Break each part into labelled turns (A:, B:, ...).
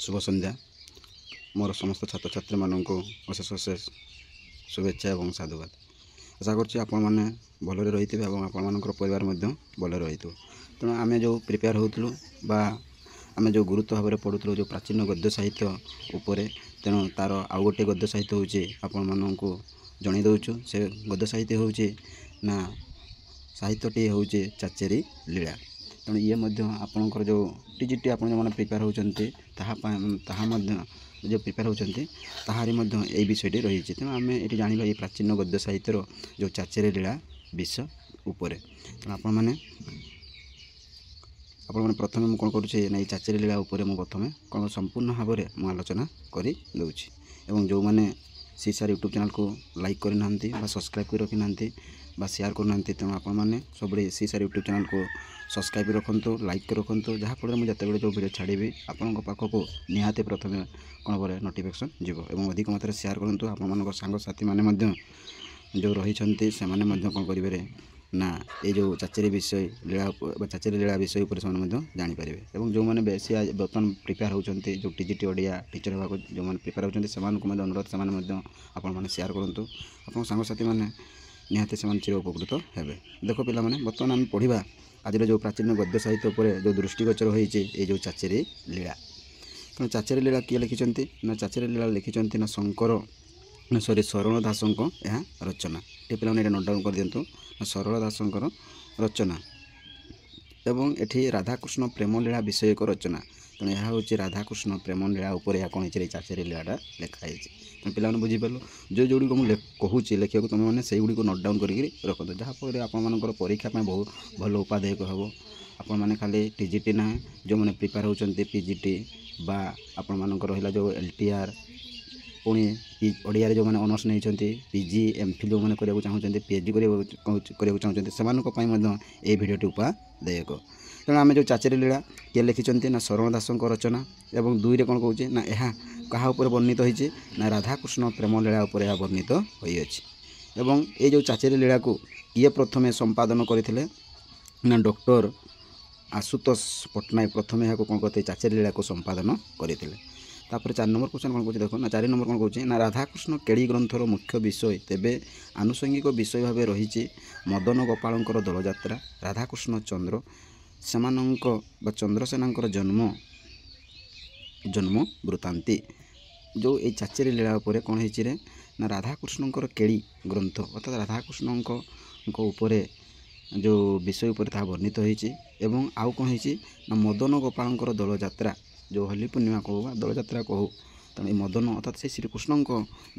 A: शुभ संध्या मोर समस्त छात्र छात्री मानक अशेष अशेष शुभेच्छा और साधुवाद। आशा करुँच आपण मैंने भलरे रही थे और आपण परिवार भल रही। तेणु आम जो प्रिपेयर होलु बा आम जो गुरुत्व भाव में पढ़ुलु जो प्राचीन गद्य साहित्य उपर, तेणु तार आउ गोटे गद्य साहित्य हूँ आपण मानक जन दौचु। से गद्य साहित्य हूँ ना साहित्यटी हूँ चाचेरी लीला। तेणु ये आपणकर जो टीजीटी आप जो प्रिपेयर होती जो प्रिपेयर होती ताहारी ये विषयटी रही। तेणु आम ये जाना ये प्राचीन गद्य साहित्यर जो चाचेरी लीला विषय उपर। तेणु आपण प्रथम मुझे कौन करुँचे ना चाचेरी लीला उपर प्रथम कौन संपूर्ण भाव में मुझे आलोचना कर दूँगी। जो मैंने सीसार यूट्यूब चैनल को लाइक करना सब्सक्राइब कर रखी ना शेयर करना, तेणु आपने सब सीसार यूट्यूब चैनल को सब्सक्राइब रखु लाइक कर रखु, जहाँफल मुझे जिते जो वीडियो छाड़ी आपण पाखक निहाती प्रथम कौन पर नोटिफिकेशन जीव और अधिक मात्रा शेयर करूँ। आपण सांगसाथी मैंने जो रही से कौन करेंगे ना ये जो चाचेरी विषय लीला चाचेरी लीला विषय पर जानीपर। और जो मैंने बेसी बर्तमान प्रिपेयर होती जो टीजीटी ओडिया टीचर होगा जो मैंने प्रिपेयर होती से अनुरोध से आपने शेयर करूँ। आप सांगसाथी मैंने निहाती से चिर उपकृत हेबे। देख पिला माने बर्तमान आम पढ़ा आज जो प्राचीन गद्य साहित्य उपर जो दृष्टिगोचर होती जो चाचेरी लीला। तेणु चाचेरी लीला किए लिखिं ना चाचेरी लीला लिखिं ना शंकर सॉरी शरण दासों यह रचना। ये पे नोट डाउन कर दिंतु शरण दासों रचना एवं एठी राधाकृष्ण प्रेम लीला विषय एक रचना। तेणु यह हूँ राधाकृष्ण प्रेम लीला उपर यह कौन चाचेरी लीलाटा लिखाई। तेणु पिला बुझीपार जो जोड़ी मुझे कहूँ लिखा तुम मैंने से गुड़ी नोट डाउन कर रखु, जहाँफल आपर परीक्षा बहुत भल उपादायक हम। आपण मैंने खाली टीजीटी ना जो मैंने प्रिपेयर होती पीजीटी बा आपण मान रहा जो एलटीआर पुणी ओडिया जो मैंने ऑनर्स नहीं पीजी एमफिल जो मैंने करने चाहते पीएचडी करने चाहते से भिडटी उपादायक। तेणु आम जो चाचेरी लीला किए लिखिं ना शरण दासों रचना एवं दुई कौन कौचे ना यह क्या वर्णित होती ना राधाकृष्ण प्रेम लीला उपर यह वर्णित होती। एवं ये जो चाचेरी लीला को किए प्रथमे संपादन करते ना डॉक्टर आशुतोष पट्टनायक प्रथम यह कौन करते चाचेरी लीला को संपादन करते। तापर 4 नंबर क्वेश्चन कौन कौन देखो ना 4 नंबर कौन कौचे ना राधाकृष्ण केड़ी ग्रंथर मुख्य विषय तेबे आनुषंगिक विषय भाव रही मदन गोपालंकर दलयात्रा राधाकृष्ण चंद्र सेमानंक बा चंद्रसेनांकर जन्म जन्म वृत्तांति। जो ये चाचेरी लीला उपर कौन है ना राधाकृष्णंकर केड़ी ग्रंथ अर्थात राधाकृष्णंक उपरे जो विषय उपर ता वर्णित होती। एवं आउ कौन है ना मदन गोपालंकर दलयात्रा जो होली पूर्णिमा कहू बा दलयात्रा कहू। तेणु मदन अर्थात से श्रीकृष्ण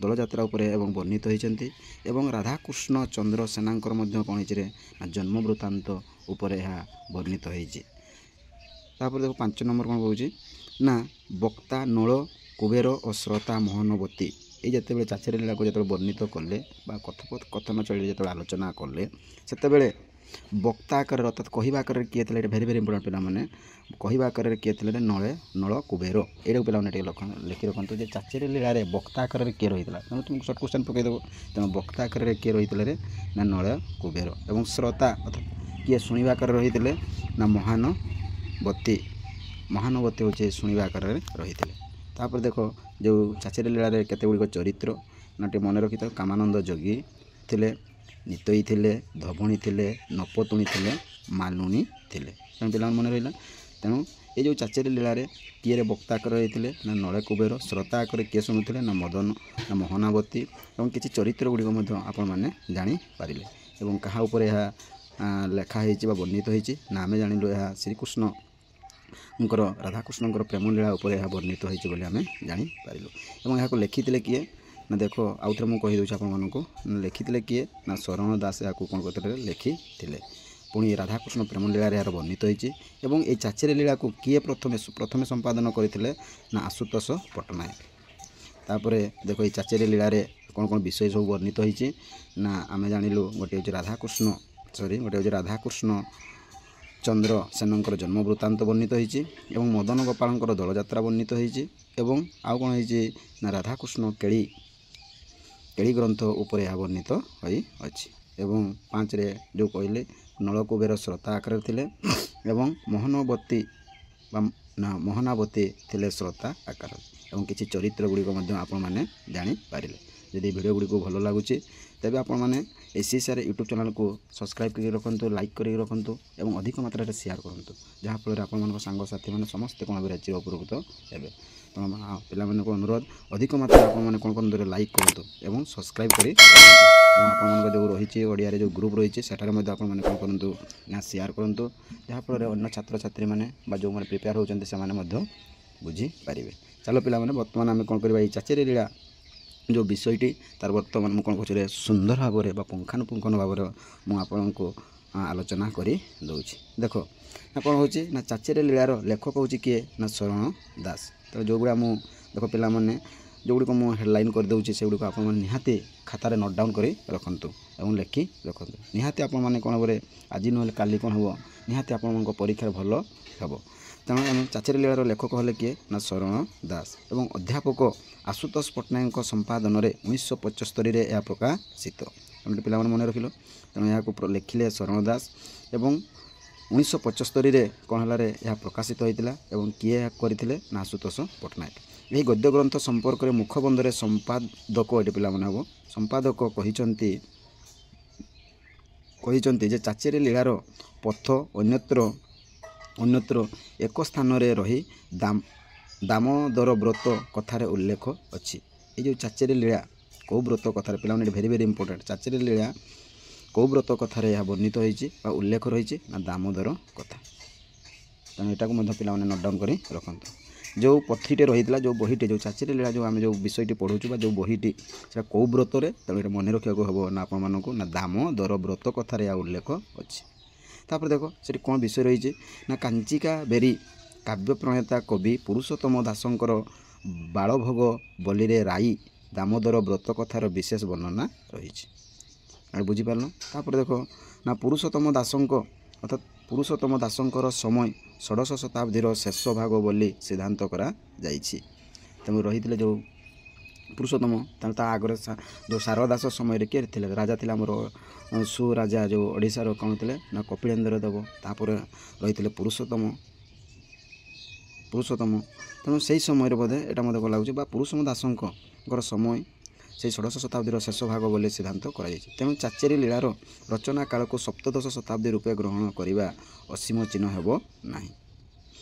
A: दलयात्रा उपर एवं वर्णित होती। एवं राधाकृष्ण चंद्र सेनांकर कौन है जन्म वृत्तांत उपर यह वर्णित होती। देखो 5 नंबर कौन कौच ना वक्ता नल कुबेर और श्रोता मोहनवती। ये जिते चाचेरी लीला को जो वर्णित कले कथन शैली जो आलोचना कले से वक्ता आकार अर्थात कहवा आकार किए थे भेरी भेरी इंपोर्टेंट पिला माने कहवा आकार किए थे नले नल कुबेर ये पिला लिखि रखु जे चाचेरी लीला रे वक्ता आकार किए रही है। तेणु तुमको सर्ट क्वेश्चन पकईदेव। तेणु वक्ता आकार किए रही है ना नल कुबेर और श्रोता अर्थात किए शुणा आकार रही है ना महानवती महानवती हूँ शुणा आकार रही है। तापर देख जो चाचेरी लीला रे केते गुड़िक चरित्र ना टे मन रखी था कामानंद जोगी थे नितई थे धभणी थे नपतुणी थे मालुणी थे। तेणु पिला मन रहा। तेणु ये जो चाचेरी लीला रे किए वक्ता आकर रही है ना नले कुबेर श्रोता आकर किए शुणुते ना मदन ना मोहनावती और किसी चरित्र गुड़िक आपने जानीपारे। और क्या उपर यह लेखाही वर्णित होती ना आम जानलु यह श्रीकृष्ण राधाकृष्ण प्रेम लीला उपर यह वर्णित होती आम जानीपारू। और यहाँ लिखी किए ना देखो आउ थे मुझे कहीदे आपको लिखी किए ना शरण दास या कौन करते लिखी पुणी राधाकृष्ण प्रेम लीला यार वर्णित होती। और ये चाचेरी लीला को किए प्रथमे संपादन करते ना आशुतोष पट्टनायक। तापर देखो ये चाचेरी लीला रे कौन कौन विषय सब वर्णित होती ना आम जानलु गोटे हूँ राधाकृष्ण गोटे हूँ राधाकृष्ण चंद्र सेनंकर जन्म वृत्तांत वर्णित होती। मदन गोपालंकर दलयात्रा वर्णित होती। आउ कौन है ना राधाकृष्ण केड़ी ग्रंथ उपर यह वर्णित होती। 5 रे जो कहले नलकुबेर श्रोता आकार थे मोहनवती ନା ମୋହନାବତୀ ଥିଲେ ଶ୍ରୋତା ଆକାର ଏବଂ କିଛି ଚରିତ୍ର ଗୁଡ଼ିକ ମଧ୍ୟ ଆପଣମାନେ ଜାଣିପାରିଲେ। ଯଦି ଭିଡ଼ିଓ ଗୁଡ଼ିକୁ ଭଲ ଲାଗୁଛି ତେବେ ଆପଣମାନେ এই ସିସାର ୟୁଟ୍ୟୁବ୍ ଚ୍ୟାନେଲ୍କୁ ସବସ୍କ୍ରାଇବ୍ କରିକି ରଖନ୍ତୁ, ଲାଇକ୍ କରିକି ରଖନ୍ତୁ ଏବଂ ଅଧିକ ମାତ୍ରାରେ ସେୟାର କରନ୍ତୁ, ଯାହାଫଳରେ ଆପଣମାନଙ୍କ ସାଙ୍ଗସାଥିମାନେ ସମସ୍ତେ କ'ଣ ଭାବରେ ଚିର ଉପକୃତ ହେବେ। ତେଣୁ ପିଲାମାନଙ୍କୁ ଅନୁରୋଧ ଅଧିକ ମାତ୍ରାରେ ଆପଣମାନେ କ'ଣ କରନ୍ତୁ, ଲାଇକ୍ କରନ୍ତୁ ଏବଂ ସବସ୍କ୍ରାଇବ୍ କରି ଏବଂ ଆପଣମାନଙ୍କ ଯେଉଁ ରହିଛି ଓଡ଼ିଆରେ ଯେଉଁ ଗ୍ରୁପ୍ ରହିଛି ସେଠାରେ ମଧ୍ୟ ଆପଣମାନେ କ'ଣ କରନ୍ତୁ ନା ସେୟାର କରନ୍ତୁ, ଯାହାଫଳରେ ଅନ୍ୟ ଛାତ୍ରଛାତ୍ରୀମାନେ ବା ଯେଉଁମାନେ ପ୍ରିପେୟାର ହେଉଛନ୍ତି ସେମାନେ ମଧ୍ୟ ବୁଝିପାରିବେ। ଚାଲ ପିଲାମାନେ ବର୍ତ୍ତମାନ ଆମେ କ'ଣ କରିବା, ଏଇ ଚାଚିରି ଲୀଳା ଯେଉଁ ବିଷୟଟି ତାର ବର୍ତ୍ତମାନ ମୁଁ କ'ଣ କହୁଛି ସୁନ୍ଦର ଭାବରେ ବା ପୁଙ୍ଖାନୁପୁଙ୍ଖନ ଭାବରେ ମୁଁ ଆପଣଙ୍କୁ ଆଲୋଚନା କରି ଦେଉଛି। ଦେଖ ନା କ'ଣ ହେଉଛି ନା ଚାଚିରି ଲୀଳାର ଲେଖକ ହେଉଛି କିଏ ନା ଶରଣ ଦାସ। ତ ଯେଉଁଗୁଡ଼ା ମୁଁ ଦେଖ ପିଲାମାନେ ଯେଉଁଗୁଡ଼ିକ ମୁଁ ହେଡ଼ଲାଇନ୍ କରିଦେଉଛି ସେଗୁଡ଼ିକ ଆପଣମାନେ ନିହାତି ଖାତାରେ ନୋଟ୍ ଡାଉନ୍ କରି ରଖନ୍ତୁ ଏବଂ ଲେଖି ରଖନ୍ତୁ। ନିହାତି ଆପଣମାନେ କ'ଣ ଭାବରେ ଆଜି ନହେଲେ କାଲି କ'ଣ ହେବ, ନିହାତି ଆପଣଙ୍କ ପରୀକ୍ଷାରେ ଭଲ ହେବ। ତେଣୁ ଆମେ ଚାଚିରି ଲୀଳାର ଲେଖକ ହେଲେ କିଏ ନା ଶରଣ ଦାସ ଏବଂ ଅଧ୍ୟାପକ ଆଶୁତୋଷ ପଟ୍ଟନାୟକଙ୍କ ସମ୍ପାଦନରେ 1975ରେ ଏହା ପ୍ରକାଶିତ। ତେଣୁ ପିଲାମାନେ ମନେ ରଖିଲ, ତେଣୁ ଏହାକୁ ଲେଖିଲେ ଶରଣ ଦାସ ଏବଂ 1975ରେ କ'ଣ ହେଲାରେ ଏହା ପ୍ରକାଶିତ ହୋଇଥିଲା ଏବଂ କିଏ ଏହା କରିଥିଲେ ନା ଆଶୁତୋଷ ପଟ୍ଟନାୟକ। ଏହି ଗଦ୍ୟ ଗ୍ରନ୍ଥ ସମ୍ପର୍କରେ ମୁଖବନ୍ଧରେ ସମ୍ପାଦକ ଏଠି ପିଲାମାନେ ହେବ ସମ୍ପାଦକ କହିଛନ୍ତି ଯେ ଚାଚିରି ଲୀଳାର ପଥ ଅନ୍ୟତ୍ର ଏକ ସ୍ଥାନରେ ରହି ଦାମୋଦର ବ୍ରତ କଥାରେ ଉଲ୍ଲେଖ ଅଛି। এই ଯେଉଁ ଚାଚିରି ଲୀଳା କେଉଁ ବ୍ରତ କଥାରେ ପିଲାମାନେ ଏଠି ଭେରି ଇମ୍ପୋର୍ଟାଣ୍ଟ, ଚାଚିରି ଲୀଳା କେଉଁ ବ୍ରତ କଥାରେ ଏହା ବର୍ଣ୍ଣିତ ହୋଇଛି ବା ଉଲ୍ଲେଖ ରହିଛି ନା ଦାମୋଦର କଥା। ତେଣୁ ଏଟାକୁ ମଧ୍ୟ ପିଲାମାନେ ନୋଟ୍ ଡାଉନ୍ କରି ରଖନ୍ତୁ। ଯେଉଁ ପଥୀଟେ ରହିଥିଲା, ଯେଉଁ ବହିଟି, ଯେଉଁ ଚାଚିରି ଲୀଳା ଯେଉଁ ଆମେ ଯେଉଁ ବିଷୟଟି ପଢ଼ୁଛୁ ବା ଯେଉଁ ବହିଟି ସେଟା କେଉଁ ବ୍ରତରେ, ତେଣୁ ଏଇଟା ମନେ ରଖିବାକୁ ହେବ ନା ଆପଣମାନଙ୍କୁ ନା ଦାମୋଦର ବ୍ରତ କଥାରେ ଏହା ଉଲ୍ଲେଖ ଅଛି। ତାପରେ ଦେଖ ସେଠି କ'ଣ ବିଷୟ ରହିଛି ନା କାଞ୍ଚିକା ବେରୀ କାବ୍ୟ ପ୍ରଣେତା କବି ପୁରୁଷୋତ୍ତମ ଦାସଙ୍କର ବାଳଭୋଗ ବଲିରେ ରାଇ ଦାମୋଦର ବ୍ରତ କଥାର ବିଶେଷ ବର୍ଣ୍ଣନା ରହିଛି। ବୁଝିପାରିଲ। ତାପରେ ଦେଖ ନା ପୁରୁଷୋତ୍ତମ ଦାସଙ୍କର ସମୟ ଷୋଡ଼ଶ ଶତାବ୍ଦୀର ଶେଷ ଭାଗ ବୋଲି ସିଦ୍ଧାନ୍ତ କରାଯାଇଛି। ତେଣୁ ରହିଥିଲେ ଯେଉଁ ପୁରୁଷୋତ୍ତମ, ତେଣୁ ତା ଆଗରେ ଯେଉଁ ଶାରଳା ଦାସ ସମୟରେ କିଏ ଥିଲେ, ରାଜା ଥିଲେ ଆମର ସୁରାଜା ଯେଉଁ ଓଡ଼ିଶାର କ'ଣ ଥିଲେ ନା କପିଳେନ୍ଦ୍ର ଦେବ। ତାପରେ ରହିଥିଲେ ପୁରୁଷୋତ୍ତମ। ତେଣୁ ସେହି ସମୟରେ ବୋଧେ ଏଇଟା ମୋତେ ଭଲ ଲାଗୁଛି ବା ପୁରୁଷୋତ୍ତମ ଦାସଙ୍କର ସମୟ ସେହି ଷୋଡ଼ଶ ଶତାବ୍ଦୀର ଶେଷ ଭାଗ ବୋଲି ସିଦ୍ଧାନ୍ତ କରାଯାଇଛି। ତେଣୁ ଚାଚିରି ଲୀଳାର ରଚନା କାଳକୁ ସପ୍ତଦଶ ଶତାବ୍ଦୀ ରୂପେ ଗ୍ରହଣ କରିବା ଅସୀମ ଚିହ୍ନ ହେବ ନାହିଁ।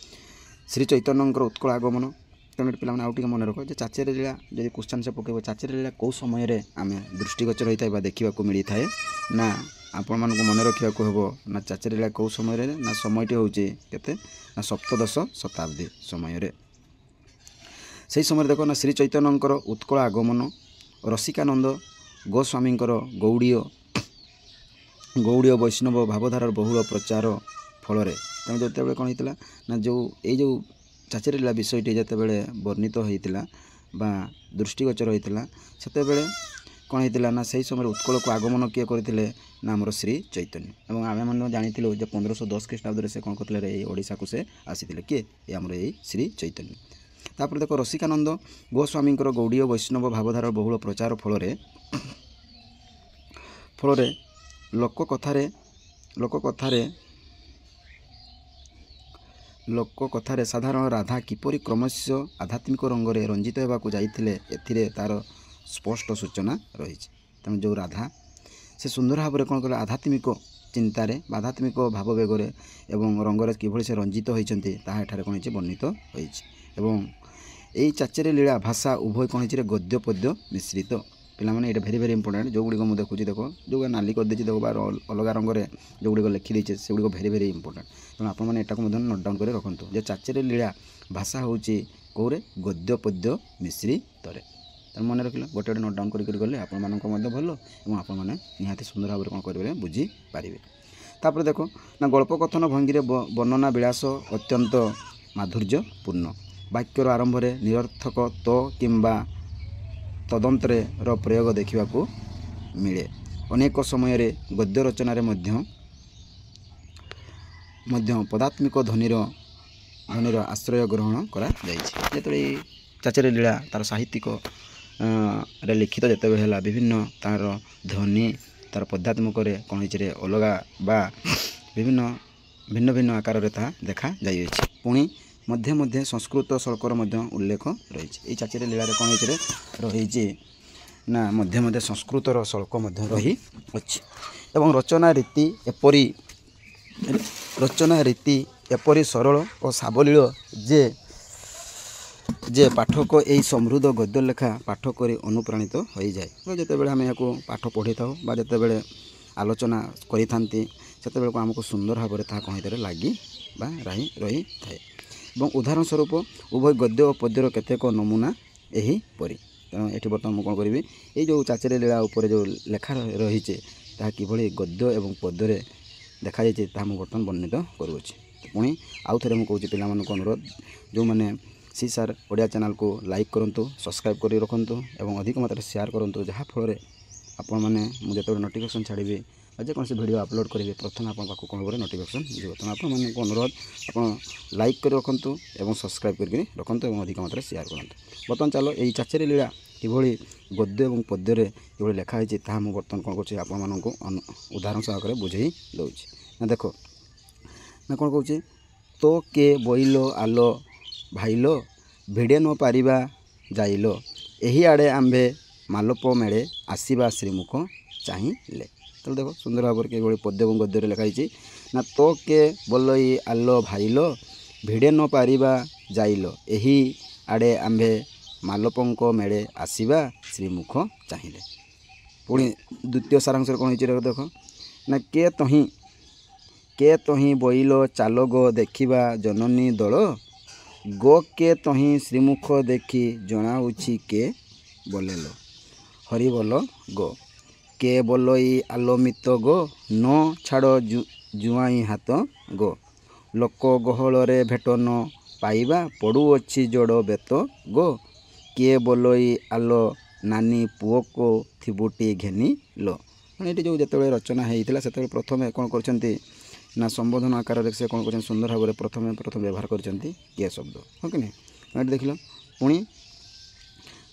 A: ଶ୍ରୀ ଚୈତନ୍ୟଙ୍କର ଉତ୍କଳ ଆଗମନ। ତେଣୁ ପିଲାମାନେ ଆଉ ଟିକେ ମନେ ରଖ ଯେ ଚାଚିରି ଲୀଳା ଯଦି କ୍ୱେଶ୍ଚନ୍ ସେ ପକାଇବ, ଚାଚିରି ଲୀଳା କେଉଁ ସମୟରେ ଆମେ ଦୃଷ୍ଟିଗୋଚର ହୋଇଥାଏ ବା ଦେଖିବାକୁ ମିଳିଥାଏ ନା ଆପଣମାନଙ୍କୁ ମନେ ରଖିବାକୁ ହେବ ନା ଚାଚିରି ଲୀଳା କେଉଁ ସମୟରେ ନା ସମୟଟି ହେଉଛି କେତେ ନା ସପ୍ତଦଶ ଶତାବ୍ଦୀ ସମୟରେ। ସେହି ସମୟରେ ଦେଖ ନା ଶ୍ରୀ ଚୈତନ୍ୟଙ୍କର ଉତ୍କଳ ଆଗମନ, ରସିକାନନ୍ଦ ଗୋସ୍ୱାମୀଙ୍କର ଗୌଡ଼ୀୟ ବୈଷ୍ଣବ ଭାବଧାରାର ବହୁଳ ପ୍ରଚାର ଫଳରେ ତେଣୁ ଯେତେବେଳେ କ'ଣ ହେଇଥିଲା ନା ଏଇ ଯେଉଁ ଚାଚିରି ଲୀଳା ବିଷୟଟି ଯେତେବେଳେ ବର୍ଣ୍ଣିତ ହୋଇଥିଲା ବା ଦୃଷ୍ଟିଗୋଚର ହୋଇଥିଲା ସେତେବେଳେ କ'ଣ ହେଇଥିଲା ନା ସେହି ସମୟରେ ଉତ୍କଳକୁ ଆଗମନ କିଏ କରିଥିଲେ ନା ଆମର ଶ୍ରୀ ଚୈତନ୍ୟ। ଏବଂ ଆମେମାନେ ଜାଣିଥିଲୁ ଯେ 1510 ଖ୍ରୀଷ୍ଟାବ୍ଦରେ ସେ କ'ଣ କରିଥିଲେ, ଏଇ ଓଡ଼ିଶାକୁ ସେ ଆସିଥିଲେ। କିଏ ଆମର ଏଇ ଶ୍ରୀ ଚୈତନ୍ୟ। ତାପରେ ଦେଖ ରସିକାନନ୍ଦ ଗୋସ୍ୱାମୀଙ୍କର ଗୌଡ଼ୀୟ ବୈଷ୍ଣବ ଭାବଧାରାର ବହୁଳ ପ୍ରଚାର ଫଳରେ ଲୋକକଥାରେ ସାଧାରଣ ରାଧା କିପରି କ୍ରମଶଃ ଆଧ୍ୟାତ୍ମିକ ରଙ୍ଗରେ ରଞ୍ଜିତ ହେବାକୁ ଯାଇଥିଲେ ଏଥିରେ ତା'ର ସ୍ପଷ୍ଟ ସୂଚନା ରହିଛି। ତେଣୁ ଯେଉଁ ରାଧା ସେ ସୁନ୍ଦର ଭାବରେ କ'ଣ କଲେ ଆଧ୍ୟାତ୍ମିକ ଚିନ୍ତାରେ ବା ଆଧ୍ୟାତ୍ମିକ ଭାବବେଗରେ ଏବଂ ରଙ୍ଗରେ କିଭଳି ସେ ରଞ୍ଜିତ ହୋଇଛନ୍ତି ତାହା ଏଠାରେ କ'ଣ ହେଇଛି ବର୍ଣ୍ଣିତ ହୋଇଛି। ଏବଂ এই ଚାଚିରି ଲୀଳା ଭାଷା ଉଭୟ କ'ଣ ହେଇଛି ଗଦ୍ୟ ପଦ୍ୟ ମିଶ୍ରିତ। ପିଲାମାନେ ଏଇଟା ଭେରି ଇମ୍ପୋର୍ଟାଣ୍ଟ। ଯେଉଁଗୁଡ଼ିକ ମୁଁ ଦେଖୁଛି ଦେଖ ଯେଉଁଗୁଡ଼ା ନାଲି କରିଦେଇଛି ଦେଖ ବା ଅଲଗା ରଙ୍ଗରେ ଯେଉଁଗୁଡ଼ିକ ଲେଖିଦେଇছে ସେଗୁଡ଼ିକ ଭେରି ଇମ୍ପୋର୍ଟାଣ୍ଟ। ତେଣୁ ଆପଣମାନେ ଏଟାକୁ ମଧ୍ୟ ନୋଟ୍ ଡାଉନ୍ କରି ରଖନ୍ତୁ ଯେ ଚାଚିରି ଲୀଳା ଭାଷା ହେଉଛି କେଉଁରେ ଗଦ୍ୟ ପଦ୍ୟ ମିଶ୍ରିତରେ। ତେଣୁ ମନେ ରଖିଲ, ଗୋଟେ ନୋଟ୍ ଡାଉନ୍ କରି ଗଲେ ଆପଣମାନଙ୍କ ମଧ୍ୟ ଭଲ ଏବଂ ଆପଣମାନେ ନିହାତି ସୁନ୍ଦର ଭାବରେ କ'ଣ କରିବେ ବୁଝିପାରିବେ। ତାପରେ ଦେଖ ନା ଗଳ୍ପକଥନ ଭଙ୍ଗୀରେ ବର୍ଣ୍ଣନା ବିଳାସ ଅତ୍ୟନ୍ତ ମାଧୁର୍ଯ୍ୟପୂର୍ଣ୍ଣ। ବାକ୍ୟର ଆରମ୍ଭରେ ନିରର୍ଥକ ତ କିମ୍ବା ତଦନ୍ତ୍ରର ପ୍ରୟୋଗ ଦେଖିବାକୁ ମିଳେ। ଅନେକ ସମୟରେ ଗଦ୍ୟ ରଚନାରେ ମଧ୍ୟ ପଦାତ୍ମିକ ଧ୍ୱନିର ଆଶ୍ରୟ ଗ୍ରହଣ କରାଯାଇଛି। ଯେତେବେଳେ ଏଇ ଚାଚିରି ଲୀଳା ତା'ର ସାହିତ୍ୟିକରେ ଲିଖିତ ଯେତେବେଳେ ହେଲା ବିଭିନ୍ନ ତା'ର ଧ୍ୱନି ତା'ର ପଦାତ୍ମିକରେ କ'ଣ ହେଇଛି ଅଲଗା ବା ଭିନ୍ନ ଭିନ୍ନ ଆକାରରେ ତାହା ଦେଖାଯାଇଅଛି। ପୁଣି ମଧ୍ୟ ମଧ୍ୟ ସଂସ୍କୃତ ଶ୍ଳୋକର ମଧ୍ୟ ଉଲ୍ଲେଖ ରହିଛି। ଏହି ଚାଚିରି ଲୀଳାରେ କ'ଣ ହେଇଛି ରହିଛି ନା ମଧ୍ୟ ମଧ୍ୟ ସଂସ୍କୃତର ଶ୍ଳୋକ ମଧ୍ୟ ରହିଅଛି। ଏବଂ ରଚନା ରୀତି ଏପରି ସରଳ ଓ ସାବଲୀଳ ଯେ ପାଠକ ଏହି ସମୃଦ୍ଧ ଗଦ୍ୟ ଲେଖା ପାଠ କରି ଅନୁପ୍ରାଣିତ ହୋଇଯାଏ। ଯେତେବେଳେ ଆମେ ଏହାକୁ ପାଠ ପଢ଼ିଥାଉ ବା ଯେତେବେଳେ ଆଲୋଚନା କରିଥାନ୍ତି ସେତେବେଳକୁ ଆମକୁ ସୁନ୍ଦର ଭାବରେ ତାହା କ'ଣ ହେଇଥାଏ ଲାଗି ବା ରହିଥାଏ। ଏବଂ ଉଦାହରଣ ସ୍ୱରୂପ ଉଭୟ ଗଦ୍ୟ ଓ ପଦ୍ୟର କେତେକ ନମୁନା ଏହିପରି। ତେଣୁ ଏଠି ବର୍ତ୍ତମାନ ମୁଁ କ'ଣ କରିବି ଏଇ ଯେଉଁ ଚାଚିରି ଲୀଳା ଉପରେ ଯେଉଁ ଲେଖା ରହିଛି ତାହା କିଭଳି ଗଦ୍ୟ ଏବଂ ପଦ୍ୟରେ ଦେଖାଯାଇଛି ତାହା ମୁଁ ବର୍ତ୍ତମାନ ବର୍ଣ୍ଣିତ କରୁଅଛି। ପୁଣି ଆଉ ଥରେ ମୁଁ କହୁଛି ପିଲାମାନଙ୍କୁ ଅନୁରୋଧ, ଯେଉଁମାନେ ସାର୍ ଓଡ଼ିଆ ଚ୍ୟାନେଲକୁ ଲାଇକ୍ କରନ୍ତୁ, ସବସ୍କ୍ରାଇବ୍ କରି ରଖନ୍ତୁ ଏବଂ ଅଧିକ ମାତ୍ରାରେ ସେୟାର କରନ୍ତୁ, ଯାହାଫଳରେ ଆପଣମାନେ ମୁଁ ଯେତେବେଳେ ନୋଟିଫିକେସନ୍ ଛାଡ଼ିବି ବା ଯେକୌଣସି ଭିଡ଼ିଓ ଅପଲୋଡ଼ କରିବି ପ୍ରଥମେ ଆପଣଙ୍କ ପାଖକୁ କ'ଣ କରିବ ନୋଟିଫିକେସନ୍ ଯିବ। ତେଣୁ ଆପଣମାନଙ୍କୁ ଅନୁରୋଧ ଆପଣ ଲାଇକ୍ କରି ରଖନ୍ତୁ ଏବଂ ସବସ୍କ୍ରାଇବ୍ କରିକି ରଖନ୍ତୁ ଏବଂ ଅଧିକ ମାତ୍ରାରେ ସେୟାର କରନ୍ତୁ। ବର୍ତ୍ତମାନ ଚାଲ ଏହି ଚାଚିରି ଲୀଳା କିଭଳି ଗଦ୍ୟ ଏବଂ ପଦ୍ୟରେ କିଭଳି ଲେଖା ହେଇଛି ତାହା ମୁଁ ବର୍ତ୍ତମାନ କ'ଣ କରୁଛି ଆପଣମାନଙ୍କୁ ଉଦାହରଣ ସହକାରେ ବୁଝେଇ ଦେଉଛି। ନା ଦେଖ ନା କ'ଣ କହୁଛି, ତ କେ ବୋଇଲ ଆଲ ଭାଇଲ ଭିଡ଼େ ନ ପାରିବା ଯାଇଲ, ଏହି ଆଡ଼େ ଆମ୍ଭେ ମାଲପ ମେଳେ ଆସିବା ଶ୍ରୀମୁଖ ଚାହିଁଲେ। ତାହେଲେ ଦେଖ ସୁନ୍ଦର ଭାବରେ କିଭଳି ପଦ୍ୟ ଏବଂ ଗଦ୍ୟରେ ଲେଖା ହେଇଛି ନା ତ କେ ବୋଲଇ ଆଲ ଭାଇଲ ଭିଡ଼େ ନ ପାରିବା ଯାଇଲ, ଏହି ଆଡ଼େ ଆମ୍ଭେ ମାଲପଙ୍କ ମେଳେ ଆସିବା ଶ୍ରୀମୁଖ ଚାହିଁଲେ। ପୁଣି ଦ୍ୱିତୀୟ ସାରାଂଶରେ କ'ଣ ହେଇଛି ଦେଖ ନା କେ ତହିଁ ବୋଇଲ ଚାଲ ଗୋ ଦେଖିବା ଜନନୀ ଦଳ, ଗୋ କେ ତହିଁ ଶ୍ରୀମୁଖ ଦେଖି ଜଣାଉଛି କେ ବୋଲେଲ, ହରିବୋଲ ଗୋ କେ ବୋଲଇ ଆଲୋମିତ ଗୋ, ନ ଛାଡ଼ ଜୁଆଇଁ ହାତ ଗୋ, ଲୋକ ଗହଳରେ ଭେଟ ନ ପାଇବା ପଡ଼ୁଅଛି ଯୋଡ଼ ବେତ ଗୋ, କିଏ ବୋଲଇ ଆଲୋ ନାନୀ ପୁଅକୁ ଥିବୁଟି ଘେନି ଲ। ମାନେ ଏଠି ଯେଉଁ ଯେତେବେଳେ ରଚନା ହେଇଥିଲା ସେତେବେଳେ ପ୍ରଥମେ କ'ଣ କରିଛନ୍ତି ନା ସମ୍ବୋଧନ ଆକାରରେ ସେ କ'ଣ କରିଛନ୍ତି ସୁନ୍ଦର ଭାବରେ ପ୍ରଥମେ ବ୍ୟବହାର କରିଛନ୍ତି କିଏ ଶବ୍ଦ, ହଁ କି ନାହିଁ। ଏଠି ଦେଖିଲ ପୁଣି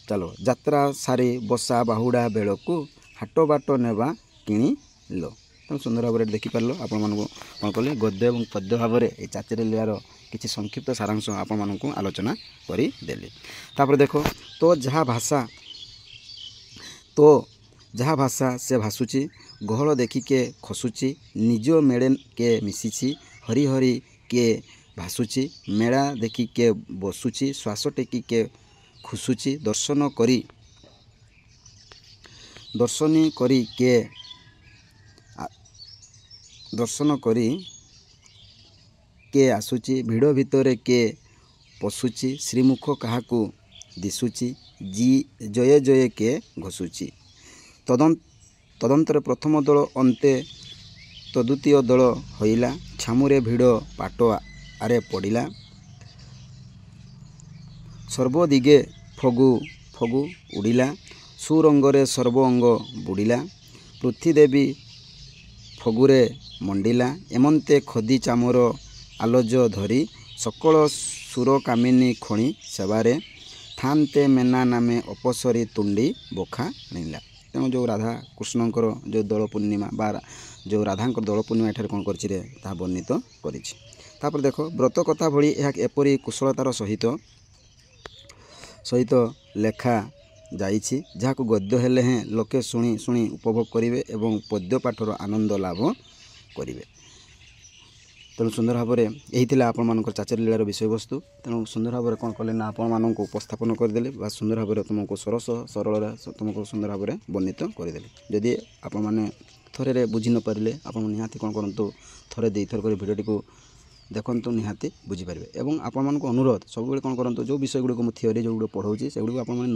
A: ଚାଲ ଯାତ୍ରା ସାରି ବସା ବାହୁଡ଼ା ବେଳକୁ ହାଟ ବାଟ ନେବା କିଣିଲ। ତେଣୁ ସୁନ୍ଦର ଭାବରେ ଦେଖିପାରିଲ। ଆପଣମାନଙ୍କୁ କ'ଣ କଲେ ଗଦ୍ୟ ଏବଂ ପଦ୍ୟ ଭାବରେ এই ଚାଚିରି ଲୀଳାର କିଛି ସଂକ୍ଷିପ୍ତ ସାରାଂଶ ଆପଣମାନଙ୍କୁ ଆଲୋଚନା କରିଦେଲି। ତାପରେ ଦେଖ ତ ଯାହା ଭାଷା ସେ ଭାସୁଛି, ଗହଳ ଦେଖି କିଏ ଖସୁଛି, ନିଜ ମେଳେ କିଏ ମିଶିଛି, ହରି ହରି କିଏ ଭାସୁଛି, ମେଳା ଦେଖି କିଏ ବସୁଛି, ଶ୍ୱାସ ଟେକି କିଏ ଖୁସୁଛି, ଦର୍ଶନ କରି କିଏ ଆସୁଛି, ଭିଡ଼ ଭିତରେ କିଏ ପଶୁଛି, ଶ୍ରୀମୁଖ କାହାକୁ ଦିଶୁଛି, ଜୟ ଜୟ କିଏ ଘୋଷୁଛି। ତଦନ୍ତରେ ପ୍ରଥମ ଦଳ ଅନ୍ତେ ତଦୁତୀୟ ଦଳ ହୋଇଲା, ଛାମୁରେ ଭିଡ଼ ପାଟ ଆରେ ପଡ଼ିଲା, ସର୍ବଦିଗେ ଫଗୁ ଉଡ଼ିଲା, ସୁରଙ୍ଗରେ ସର୍ବ ଅଙ୍ଗ ବୁଡ଼ିଲା, ପୃଥ୍ୱୀଦେବୀ ଫଗୁରେ ମଣ୍ଡିଲା, ଏମନ୍ତେ ଖଦି ଚାମର ଆଲୋଜ ଧରି, ସକଳ ସୁରକାମିନୀ ଖଣି ସେବାରେ, ଥାନ୍ତେ ମେନା ନାମେ ଅପସରି ତୁଣ୍ଡି ବଖାଣିଲା। ତେଣୁ ଯେଉଁ ରାଧା କୃଷ୍ଣଙ୍କର ଯେଉଁ ଦୋଳ ପୂର୍ଣ୍ଣିମା ବା ଯେଉଁ ରାଧାଙ୍କର ଦୋଳ ପୂର୍ଣ୍ଣିମା ଏଠାରେ କ'ଣ କରିଛି ତାହା ବର୍ଣ୍ଣିତ କରିଛି। ତାପରେ ଦେଖ ବ୍ରତ କଥା ଭଳି ଏହା ଏପରି କୁଶଳତାର ସହିତ ଲେଖା ଯାଇଛି ଯାହାକୁ ଗଦ୍ୟ ହେଲେ ହେଁ ଲୋକେ ଶୁଣି ଉପଭୋଗ କରିବେ ଏବଂ ପଦ୍ୟ ପାଠର ଆନନ୍ଦ ଲାଭ କରିବେ। ତେଣୁ ସୁନ୍ଦର ଭାବରେ ଏହି ଥିଲା ଆପଣମାନଙ୍କର ଚାଚିରି ଲୀଳାର ବିଷୟବସ୍ତୁ। ତେଣୁ ସୁନ୍ଦର ଭାବରେ କ'ଣ କଲେ ନା ଆପଣମାନଙ୍କୁ ଉପସ୍ଥାପନ କରିଦେଲେ ବା ସୁନ୍ଦର ଭାବରେ ତୁମକୁ ସରଳରେ ତୁମକୁ ସୁନ୍ଦର ଭାବରେ ବର୍ଣ୍ଣିତ କରିଦେଲେ। ଯଦି ଆପଣମାନେ ଥରେ ବୁଝି ନପାରିଲେ ଆପଣ ନିହାତି କ'ଣ କରନ୍ତୁ ଥରେ ଦୁଇଥର କରି ଭିଡ଼ିଓଟିକୁ ଦେଖନ୍ତୁ, ନିହାତି ବୁଝିପାରିବେ। ଏବଂ ଆପଣମାନଙ୍କୁ ଅନୁରୋଧ ସବୁବେଳେ କ'ଣ କରନ୍ତୁ ଯେଉଁ ବିଷୟଗୁଡ଼ିକୁ ମୁଁ ଥିଓରି ଯେଉଁଗୁଡ଼ିକ ପଢ଼ାଉଛି ସେଗୁଡ଼ିକୁ ଆପଣମାନେ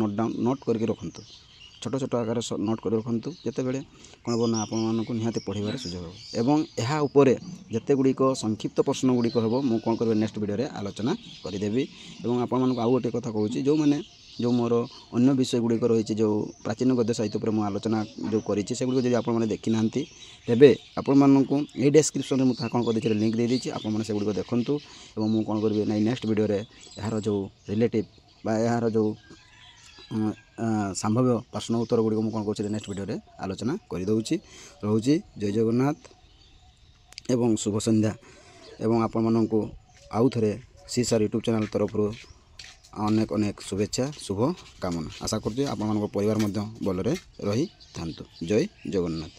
A: ନୋଟ୍ କରିକି ରଖନ୍ତୁ, ଛୋଟ ଆକାରରେ ନୋଟ୍ କରି ରଖନ୍ତୁ। ଯେତେବେଳେ କ'ଣ ହେବ ନା ଆପଣମାନଙ୍କୁ ନିହାତି ପଢ଼ିବାରେ ସୁଯୋଗ ହେବ। ଏବଂ ଏହା ଉପରେ ଯେତେଗୁଡ଼ିକ ସଂକ୍ଷିପ୍ତ ପ୍ରଶ୍ନ ଗୁଡ଼ିକ ହେବ ମୁଁ କ'ଣ କରିବି ନେକ୍ସଟ ଭିଡ଼ିଓରେ ଆଲୋଚନା କରିଦେବି। ଏବଂ ଆପଣମାନଙ୍କୁ ଆଉ ଗୋଟେ କଥା କହୁଛି, ଯେଉଁ ମୋର ଅନ୍ୟ ବିଷୟ ଗୁଡ଼ିକ ରହିଛି ଯେଉଁ ପ୍ରାଚୀନ ଗଦ୍ୟ ସାହିତ୍ୟ ଉପରେ ମୁଁ ଆଲୋଚନା ଯେଉଁ କରିଛି ସେଗୁଡ଼ିକ ଯଦି ଆପଣମାନେ ଦେଖିନାହାନ୍ତି ତେବେ ଆପଣମାନଙ୍କୁ ଏଇ ଡେସ୍କ୍ରିପ୍ସନରେ ମୁଁ ତାହା କ'ଣ କରିଦେଇଛି ଲିଙ୍କ୍ ଦେଇଦେଇଛି, ଆପଣମାନେ ସେଗୁଡ଼ିକ ଦେଖନ୍ତୁ। ଏବଂ ମୁଁ କ'ଣ କରିବି ନା ନେକ୍ସଟ ଭିଡ଼ିଓରେ ଏହାର ଯେଉଁ ରିଲେଟିଭ୍ ବା ଏହାର ଯେଉଁ ସମ୍ଭାବ୍ୟ ପ୍ରଶ୍ନ ଉତ୍ତର ଗୁଡ଼ିକ ମୁଁ କ'ଣ କରୁଛି ନେକ୍ସଟ ଭିଡ଼ିଓରେ ଆଲୋଚନା କରିଦେଉଛି। ରହୁଛି ଜୟ ଜଗନ୍ନାଥ ଏବଂ ଶୁଭ ସନ୍ଧ୍ୟା। ଏବଂ ଆପଣମାନଙ୍କୁ ଆଉ ଥରେ ସି ସାର୍ ୟୁଟ୍ୟୁବ୍ ଚ୍ୟାନେଲ୍ ତରଫରୁ ଅନେକ ଅନେକ ଶୁଭେଚ୍ଛା ଶୁଭ କାମନା। ଆଶା କରୁଛି ଆପଣମାନଙ୍କ ପରିବାର ମଧ୍ୟ ଭଲରେ ରହିଥାନ୍ତୁ। ଜୟ ଜଗନ୍ନାଥ।